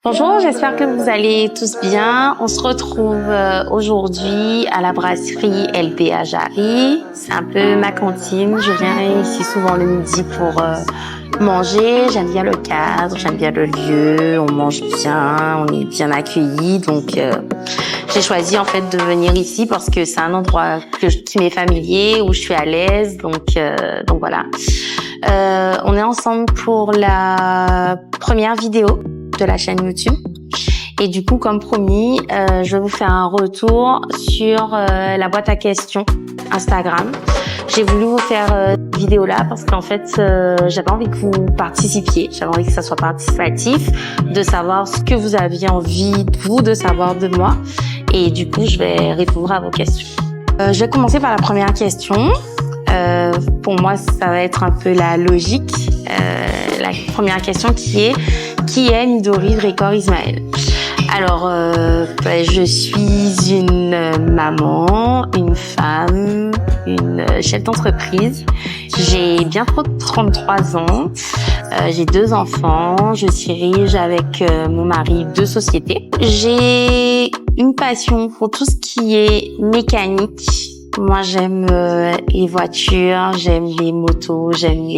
Bonjour, j'espère que vous allez tous bien. On se retrouve aujourd'hui à la brasserie LB à Jarry. C'est un peu ma cantine. Je viens ici souvent le midi pour manger. J'aime bien le cadre, j'aime bien le lieu. On mange bien, on est bien accueillis. Donc, j'ai choisi en fait de venir ici parce que c'est un endroit qui m'est familier, où je suis à l'aise. Donc voilà. On est ensemble pour la première vidéo de la chaîne YouTube. Et du coup, comme promis, je vais vous faire un retour sur la boîte à questions Instagram. J'ai voulu vous faire cette vidéo-là parce qu'en fait, j'avais envie que vous participiez. J'avais envie que ça soit participatif, de savoir ce que vous aviez envie, vous, de savoir de moi. Et du coup, je vais répondre à vos questions. Je vais commencer par la première question. Pour moi, ça va être un peu la logique. La première question qui est Midori Record Ismaël? Alors, je suis une maman, une femme, une chef d'entreprise. J'ai bientôt 33 ans. J'ai 2 enfants. Je dirige avec mon mari 2 sociétés. J'ai une passion pour tout ce qui est mécanique. Moi, j'aime les voitures, j'aime les motos, j'aime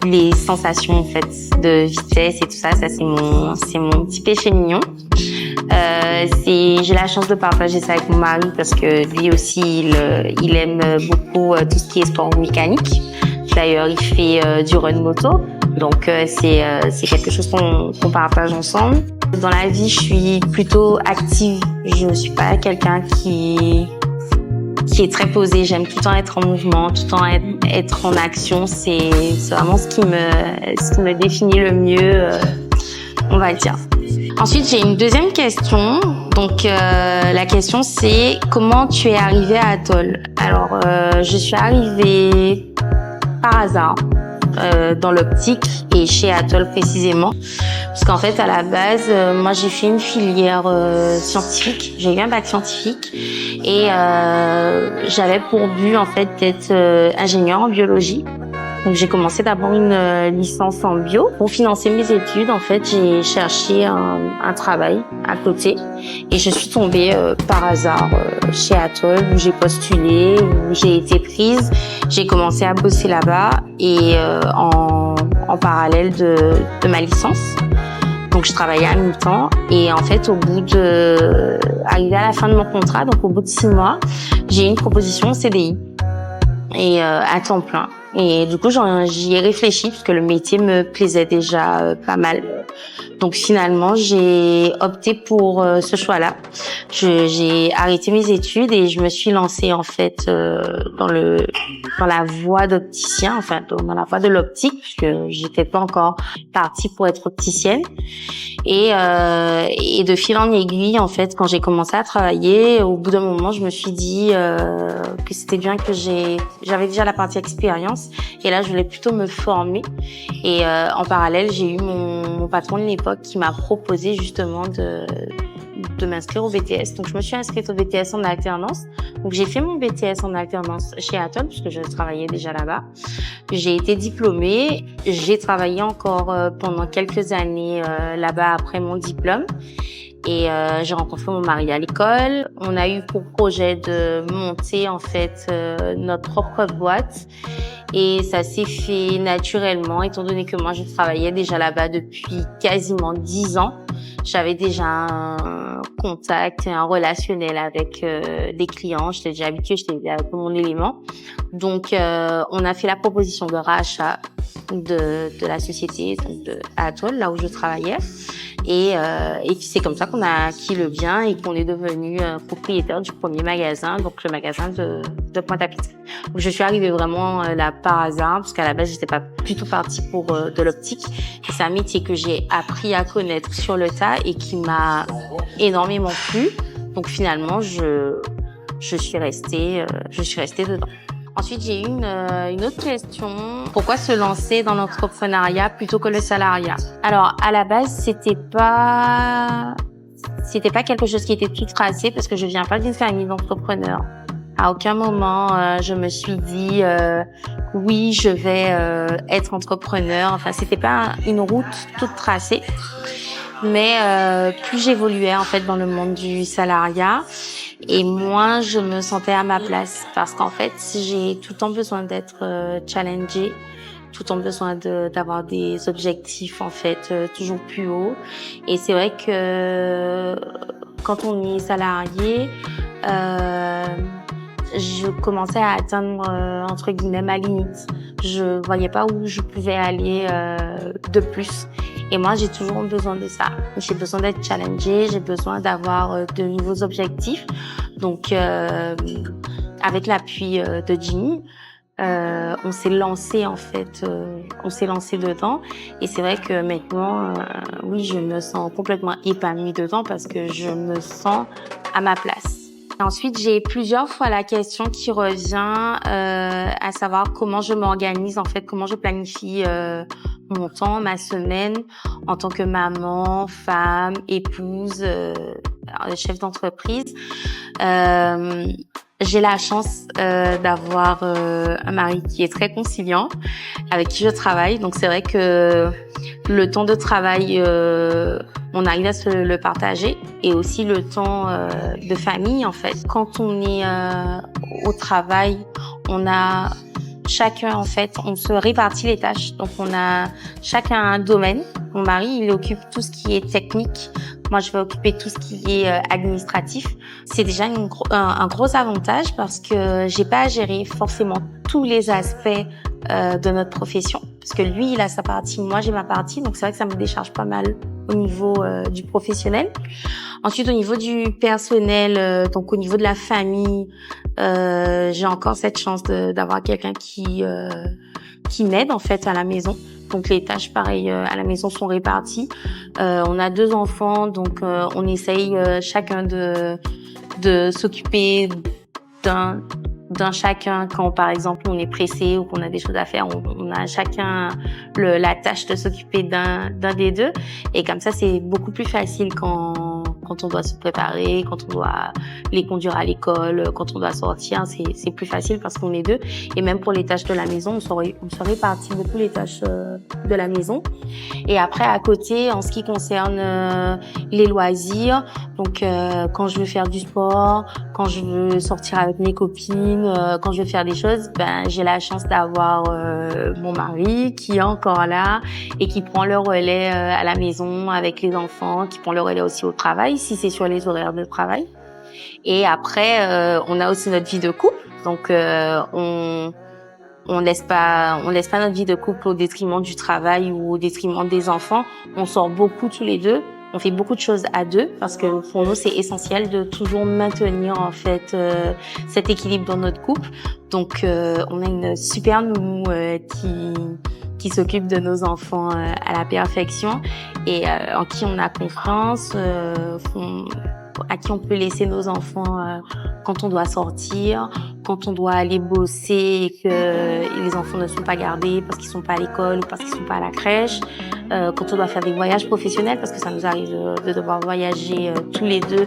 les sensations en fait de vitesse et tout ça. Ça c'est mon petit péché mignon. J'ai la chance de partager ça avec mon mari parce que lui aussi il aime beaucoup tout ce qui est sport mécanique. D'ailleurs, il fait du run moto, donc c'est quelque chose qu'on partage ensemble. Dans la vie, je suis plutôt active. Je suis pas quelqu'un qui est très posé. J'aime tout le temps être en mouvement, tout le temps être en action. C'est vraiment ce qui me définit le mieux, on va le dire. Ensuite, j'ai une deuxième question. Donc, la question, c'est comment tu es arrivée à Atoll? Alors, je suis arrivée par hasard dans l'optique et chez Atoll précisément. Parce qu'en fait, à la base, moi, j'ai fait une filière scientifique. J'ai eu un bac scientifique et j'avais pour but, en fait, d'être ingénieur en biologie. Donc, j'ai commencé d'abord une licence en bio. Pour financer mes études, en fait, j'ai cherché un travail à côté et je suis tombée par hasard chez Atoll où j'ai postulé, où j'ai été prise. J'ai commencé à bosser là-bas et en parallèle de ma licence. Donc, je travaillais à mi-temps et en fait, arrivé à la fin de mon contrat, donc au bout de 6 mois, j'ai eu une proposition CDI et à temps plein. Et du coup, j'y ai réfléchi parce que le métier me plaisait déjà pas mal. Donc finalement, j'ai opté pour ce choix-là. J'ai arrêté mes études et je me suis lancée en fait dans la voie d'opticien, enfin dans la voie de l'optique, puisque j'étais pas encore partie pour être opticienne. Et de fil en aiguille, en fait, quand j'ai commencé à travailler, au bout d'un moment, je me suis dit que c'était bien que j'avais déjà la partie expérience. Et là, je voulais plutôt me former. Et en parallèle, j'ai eu mon patron de l'époque qui m'a proposé justement de m'inscrire au BTS. Donc, je me suis inscrite au BTS en alternance. Donc, j'ai fait mon BTS en alternance chez Atoll puisque je travaillais déjà là-bas. J'ai été diplômée. J'ai travaillé encore pendant quelques années là-bas après mon diplôme. Et j'ai rencontré mon mari à l'école. On a eu pour projet de monter en fait notre propre boîte. Et ça s'est fait naturellement, étant donné que moi, je travaillais déjà là-bas depuis quasiment 10 ans. J'avais déjà un contact et un relationnel avec des clients. J'étais déjà habituée, j'étais déjà avec mon élément. Donc, on a fait la proposition de rachat de la société, donc de Atoll, là où je travaillais. Et puis c'est comme ça qu'on a acquis le bien et qu'on est devenu propriétaire du premier magasin, donc le magasin de Pointe-à-Pitre. Donc je suis arrivée vraiment là par hasard, parce qu'à la base j'étais pas du tout partie pour de l'optique. C'est un métier que j'ai appris à connaître sur le tas et qui m'a énormément plu. Donc finalement je suis restée dedans. Ensuite, j'ai eu une autre question. Pourquoi se lancer dans l'entrepreneuriat plutôt que le salariat? Alors, à la base, c'était pas quelque chose qui était tout tracé parce que je viens pas d'une famille d'entrepreneurs. À aucun moment, je me suis dit oui, je vais être entrepreneur. Enfin, c'était pas une route toute tracée. mais plus j'évoluais en fait dans le monde du salariat et moins je me sentais à ma place parce qu'en fait j'ai tout le temps besoin d'être challengée, tout le temps besoin d'avoir des objectifs en fait toujours plus hauts. Et c'est vrai que quand on est salarié, je commençais à atteindre entre guillemets ma limite. Je voyais pas où je pouvais aller de plus. Et moi, j'ai toujours besoin de ça. J'ai besoin d'être challengée, j'ai besoin d'avoir de nouveaux objectifs. Donc, avec l'appui de Jimmy, on s'est lancé en fait, on s'est lancé dedans. Et c'est vrai que maintenant, oui, je me sens complètement épanouie dedans parce que je me sens à ma place. Ensuite, j'ai plusieurs fois la question qui revient, à savoir comment je m'organise, en fait, comment je planifie mon temps, ma semaine en tant que maman, femme, épouse, chef d'entreprise. J'ai la chance d'avoir un mari qui est très conciliant, avec qui je travaille. Donc c'est vrai que le temps de travail, on arrive à se le partager, et aussi le temps de famille en fait. Quand on est au travail, on a chacun en fait, on se répartit les tâches. Donc on a chacun un domaine. Mon mari, il occupe tout ce qui est technique. Moi, je vais occuper tout ce qui est administratif. C'est déjà un gros avantage parce que j'ai pas à gérer forcément tous les aspects de notre profession. Parce que lui, il a sa partie, moi j'ai ma partie. Donc c'est vrai que ça me décharge pas mal au niveau du professionnel. Ensuite, au niveau du personnel, donc au niveau de la famille, j'ai encore cette chance d'avoir quelqu'un qui m'aide en fait à la maison. Donc les tâches, pareil, à la maison sont réparties. On a 2 enfants, donc on essaye chacun de s'occuper d'un chacun. Quand par exemple on est pressé ou qu'on a des choses à faire, on a chacun la tâche de s'occuper d'un des deux. Et comme ça, c'est beaucoup plus facile quand on doit se préparer, quand on doit les conduire à l'école, quand on doit sortir, c'est plus facile parce qu'on est 2. Et même pour les tâches de la maison, on se répartit beaucoup les tâches de la maison. Et après, à côté, en ce qui concerne les loisirs, donc quand je veux faire du sport, quand je veux sortir avec mes copines, quand je veux faire des choses, ben j'ai la chance d'avoir mon mari qui est encore là et qui prend le relais à la maison avec les enfants, qui prend le relais aussi au travail, si c'est sur les horaires de travail. Et après, on a aussi notre vie de couple. Donc, on laisse pas notre vie de couple au détriment du travail ou au détriment des enfants. On sort beaucoup tous les deux. On fait beaucoup de choses à 2 parce que pour nous, c'est essentiel de toujours maintenir en fait cet équilibre dans notre couple. Donc, on a une super nounou qui s'occupe de nos enfants à la perfection et en qui on a confiance, à qui on peut laisser nos enfants quand on doit sortir, quand on doit aller bosser et que les enfants ne sont pas gardés parce qu'ils sont pas à l'école ou parce qu'ils sont pas à la crèche, quand on doit faire des voyages professionnels parce que ça nous arrive de devoir voyager tous les 2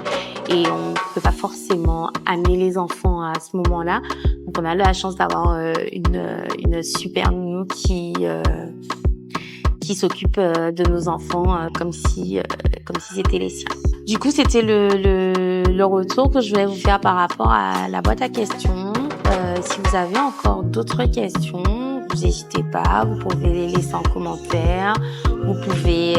et on peut pas forcément amener les enfants à ce moment-là. Donc on a la chance d'avoir une super nounou qui s'occupe de nos enfants comme si c'était les siens. Du coup, c'était le retour que je voulais vous faire par rapport à la boîte à questions. Si vous avez encore d'autres questions, vous n'hésitez pas, vous pouvez les laisser en commentaire, vous pouvez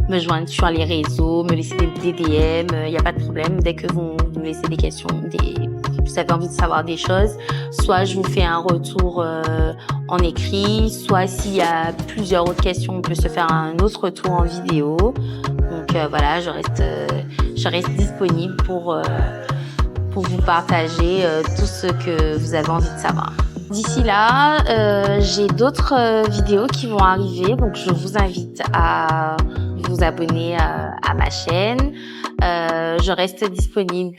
me joindre sur les réseaux, me laisser des DM, il n'y a pas de problème. Dès que vous me laissez des questions, vous avez envie de savoir des choses, soit je vous fais un retour en écrit, soit s'il y a plusieurs autres questions, on peut se faire un autre retour en vidéo. Donc voilà, je reste disponible pour vous partager tout ce que vous avez envie de savoir. D'ici là, j'ai d'autres vidéos qui vont arriver, donc je vous invite à vous abonner à ma chaîne. Je reste disponible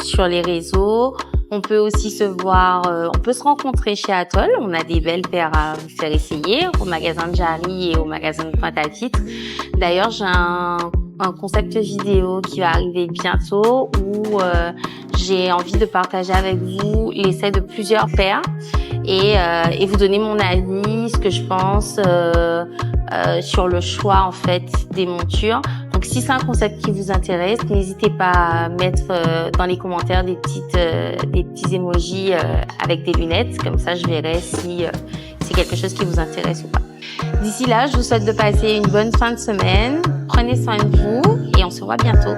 sur les réseaux. On peut aussi se voir, on peut se rencontrer chez Atoll. On a des belles paires à vous faire essayer au magasin de Jarry et au magasin de Pointe-à-Pitre. D'ailleurs, j'ai un concept vidéo qui va arriver bientôt où j'ai envie de partager avec vous l'essai de plusieurs paires et vous donner mon avis, ce que je pense sur le choix en fait des montures. Donc si c'est un concept qui vous intéresse, n'hésitez pas à mettre dans les commentaires des petits emojis avec des lunettes. Comme ça, je verrai si c'est quelque chose qui vous intéresse ou pas. D'ici là, je vous souhaite de passer une bonne fin de semaine. Prenez soin de vous et on se voit bientôt.